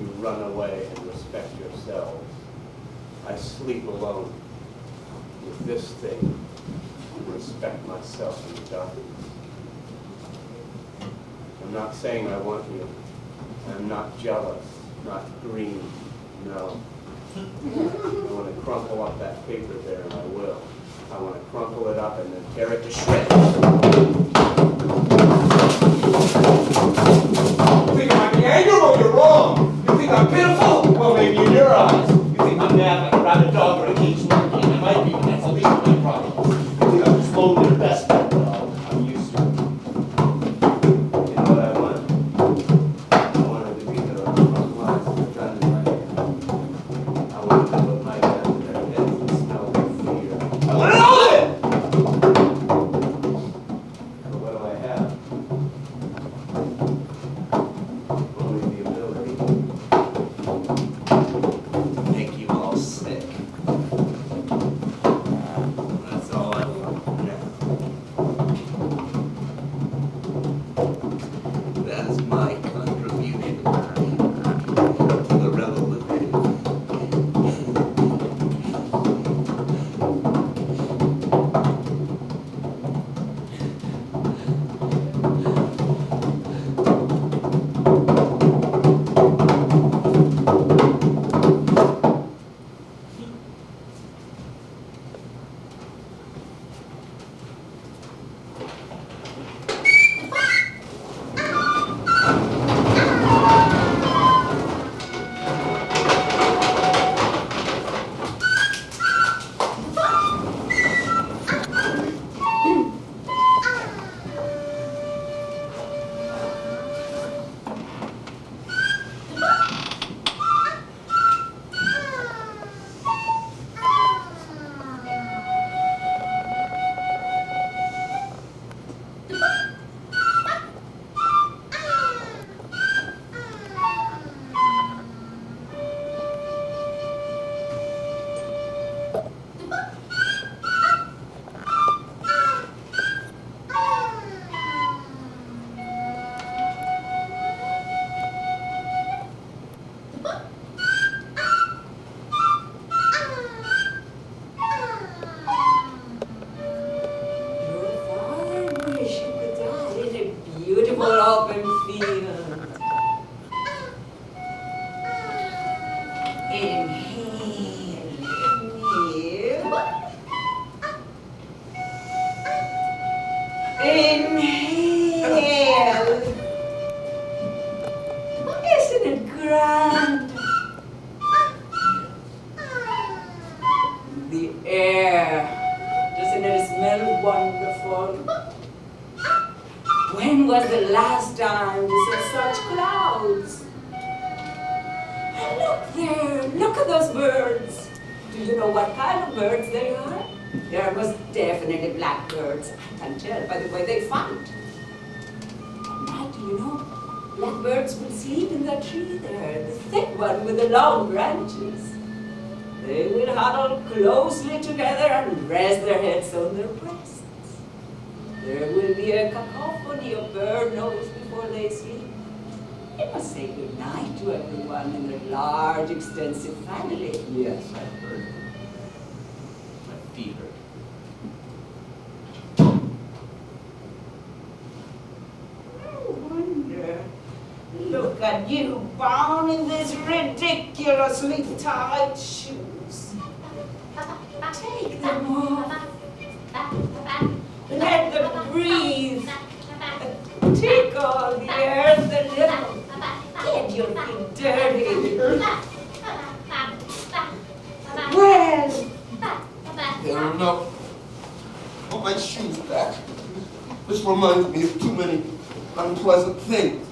You run away and respect yourselves. I sleep alone with this thing and respect myself in the darkness. I'm not saying I want you. I'm not jealous, not green, no. I want to crumple up that paper there, and I will. I want to crumple it up and then tear it to shreds. You think I might be angry? Well, you're wrong. You think I'm pitiful? Well, maybe in your eyes. You think I'm mad like a rabid dog or a caged monkey, and I might be, but that's the least of my problems. You think I'm just lonely or desperate? Well, I'm used to it. You know what I want? I wanted to be there on the front lines of the gun in my hand. I wanted to put my gun in their heads and smell their fear. I want to know it! But what do I have? grand. The air, doesn't it smell wonderful? When was the last time you saw such clouds? And look there, look at those birds. Do you know what kind of birds they are? They are most definitely blackbirds. I can tell by the way they fight. At night, do you know, blackbirds will sleep in that tree there, the thick one with the long branches. They will huddle closely together and rest their heads on their breasts. There will be a cacophony of bird notes before they sleep. They must say good night to everyone in their large, extensive family. Yes, I've heard. My feet hurt. I wonder. Look at you, bound in these ridiculously tight shoes. Take them off. Let them breathe. Tickle the earth a little. Get your feet dirty. Well, I don't know. Put my shoes back. This reminds me of too many unpleasant things.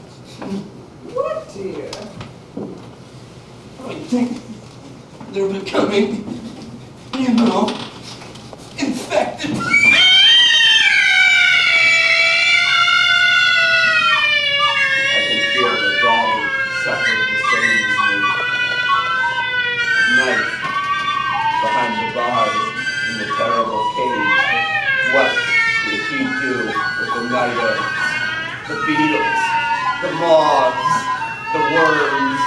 what, dear? I think they're becoming, infected. The beetles, the moths, the worms.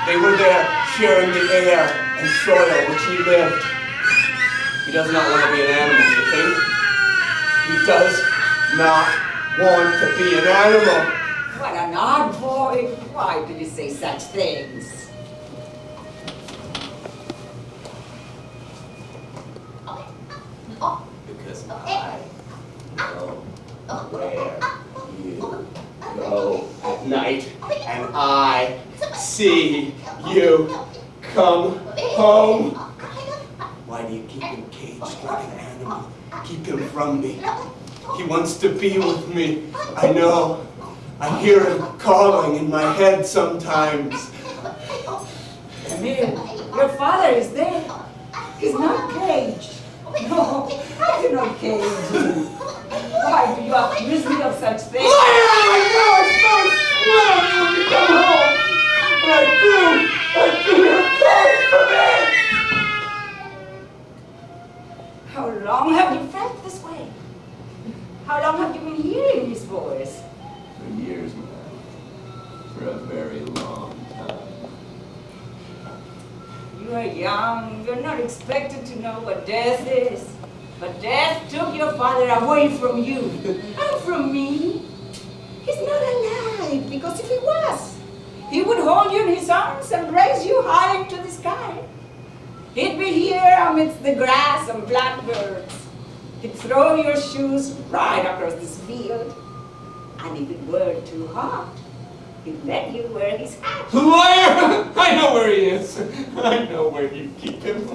They were there sharing the air and soil which he lived. He does not want to be an animal, you think? He does not want to be an animal. What an odd boy. Why did he say such things? Because I know where you go at night, and I see you come home. Why do you keep him caged like an animal? Keep him from me. He wants to be with me. I know. I hear him calling in my head sometimes. Emil, your father is there. He's not caged. No, I do not cage you. Why do you accuse me of such things? I know it's so slow when you come home. But I do hear calling for me. How long have you felt this way? How long have you been hearing his voice? For years now. For a very long time. You are young. You're not expected to know what death is. But death took your father away from you and from me. He's not alive, because if he was, he would hold you in his arms and raise you high into the sky. He'd be here amidst the grass and blackbirds. He'd throw your shoes right across this field. And if it were too hot, he'd let you wear his hat. Liar! I know where he is. I know where you keep him.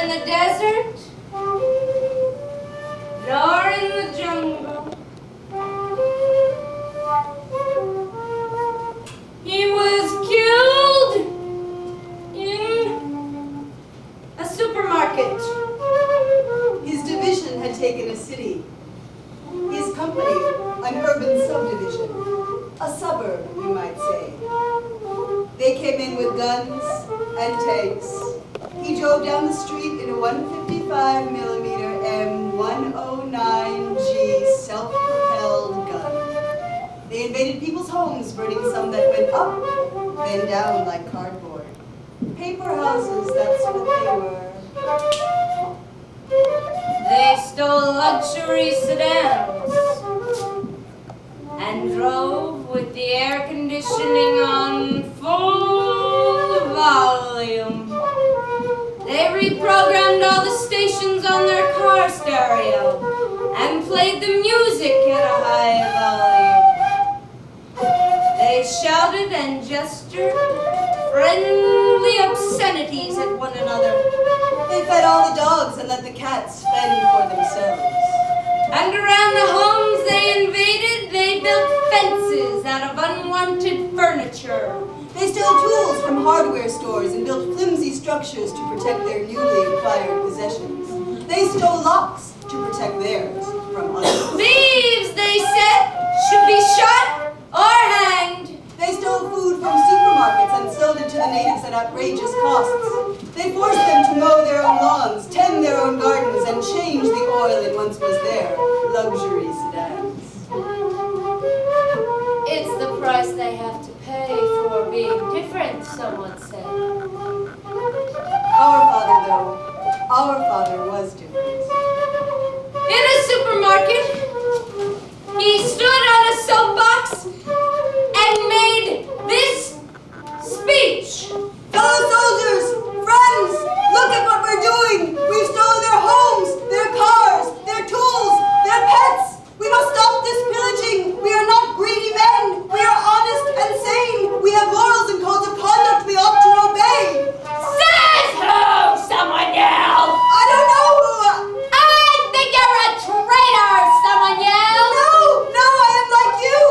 in the desert, nor in the jungle. He was killed in a supermarket. His division had taken a city. His company, an urban subdivision. A suburb, you might say. They came in with guns and tanks. He drove down the street in a 155mm M109G self-propelled gun. They invaded people's homes, burning some that went up, then down like cardboard. Paper houses, that's what they were. They stole luxury sedans and drove with the air conditioning on full volume. They reprogrammed all the stations on their car stereo and played the music at a high volume. They shouted and gestured friendly obscenities at one another. They fed all the dogs and let the cats fend for themselves. And around the homes they invaded, they built fences out of unwanted furniture. They stole tools from hardware stores and built flimsy structures to protect their newly acquired possessions. They stole locks to protect theirs from others. Thieves, they said, should be shot or hanged. They stole food from supermarkets and sold it to the natives at outrageous costs. They forced them to mow their own lawns, tend their own gardens, and change the oil that once was their luxury sedans. It's the price they have to pay for being different, someone said. Our father, though, our father was different. In a supermarket, he stood on a soapbox and made this speech. Fellow soldiers, friends, look at what we're doing. We've stolen their homes, their cars, their tools, their pets. We must stop this pillaging. We are not greedy men. We are honest and sane. We have morals and codes of conduct we ought to obey. Says who? Someone yelled. I don't know who. I think you're a traitor, someone yelled. No, I am like you.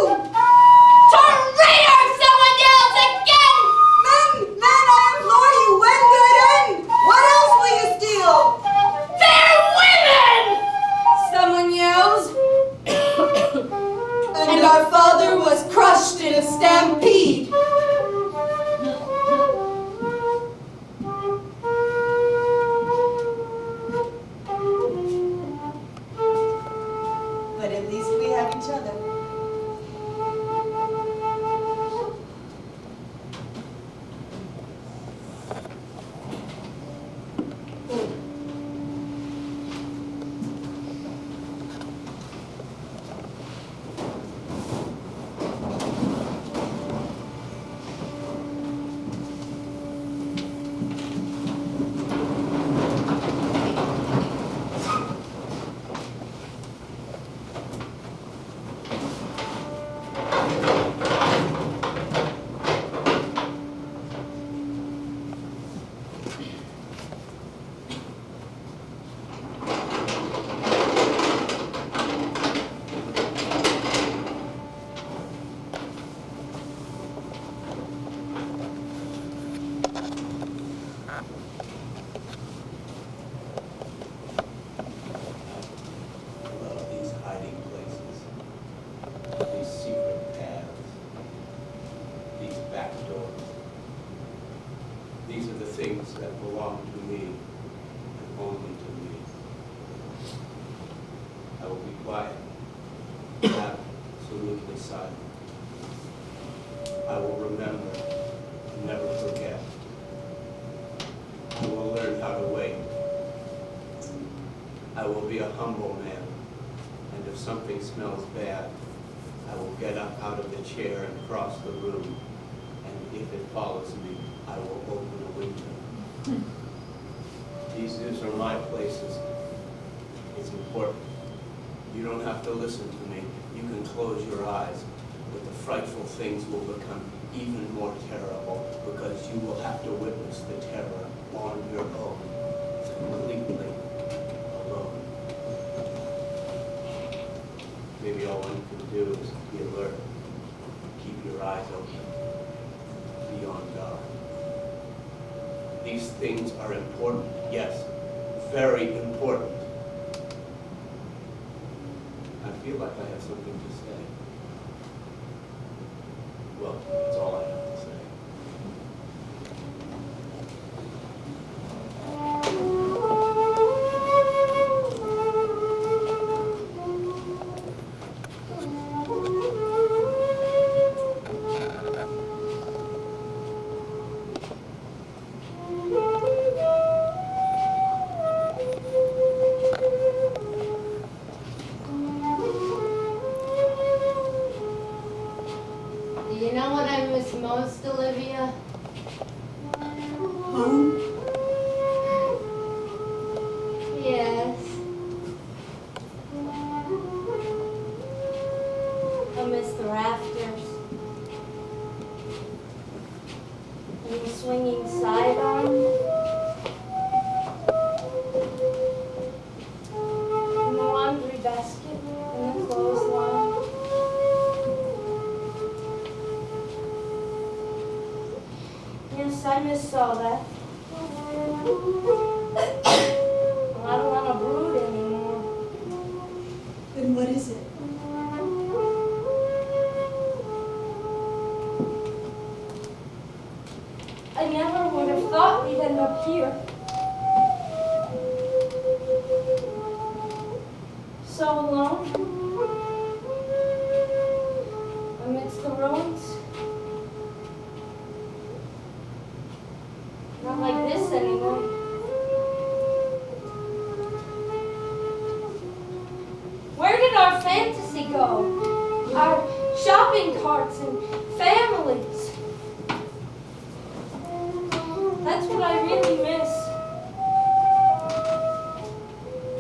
Traitor, someone yells again. Men, I implore you, when will it end? What else will you steal? They're women, someone yells. And our father was crushed in a stampede. But at least we have each other. Smells bad, I will get up out of the chair and cross the room, and if it follows me, I will open a window. These are my places. It's important. You don't have to listen to me. You can close your eyes, but the frightful things will become even more terrible because you will have to witness the terror on your own. do is be alert. Keep your eyes open. Be on guard. These things are important, yes, very important. I feel like I have something to say. Well, that's all I have to say. Do you know what I miss most, Olivia? Home? Yes. I miss the rafters. And the swinging sidearm. And the laundry basket and the clothesline. Yes, I miss all that. I don't want to brood anymore. Then what is it? I never would have thought we'd end up here. So alone. Amidst the ruins. Not like this anyway. Where did our fantasy go? Our shopping carts and families. That's what I really miss.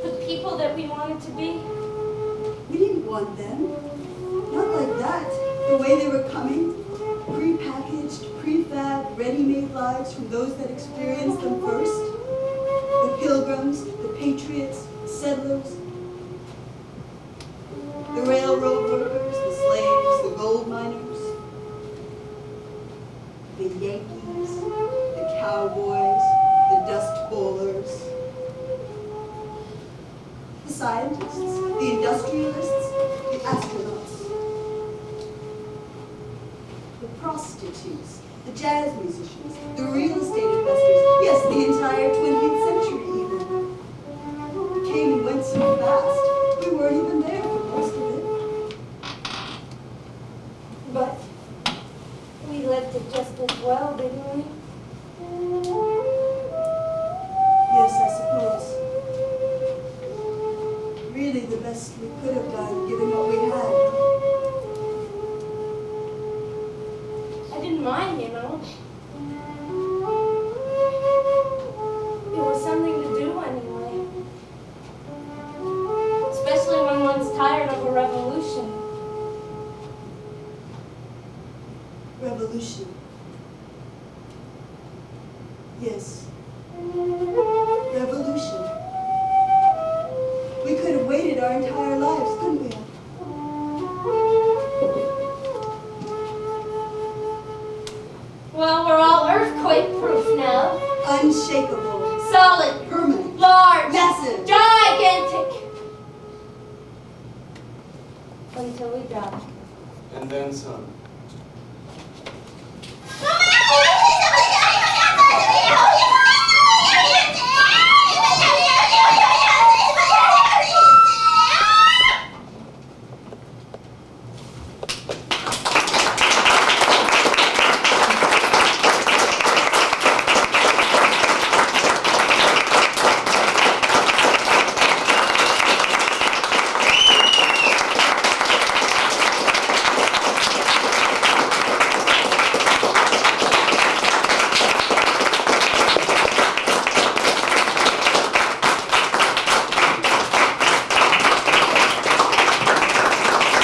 The people that we wanted to be. We didn't want them. Not like that. The way they were coming. Pre-packaged, prefab, ready-made lives from those that experienced them first. The pilgrims, the patriots, the settlers. The railroad workers, the slaves, the gold miners. The Yankees, the cowboys, the dust bowlers. The scientists, the industrialists, the astronauts. The prostitutes, the jazz musicians, the real estate investors, yes, the entire 20th century even. It came and went so fast, we weren't even there for most of it. But we lived it just as well, didn't we? Yes, I suppose. Really the best we could have done, given what we had. I didn't mind, you know. It was something to do anyway. Especially when one's tired of a revolution. Revolution. Yes. Revolution. We could have waited our entire lives, couldn't we? Well, we're all earthquake-proof now. Unshakable. Solid. Permanent. Large. Massive. Gigantic. Until we die. And then some.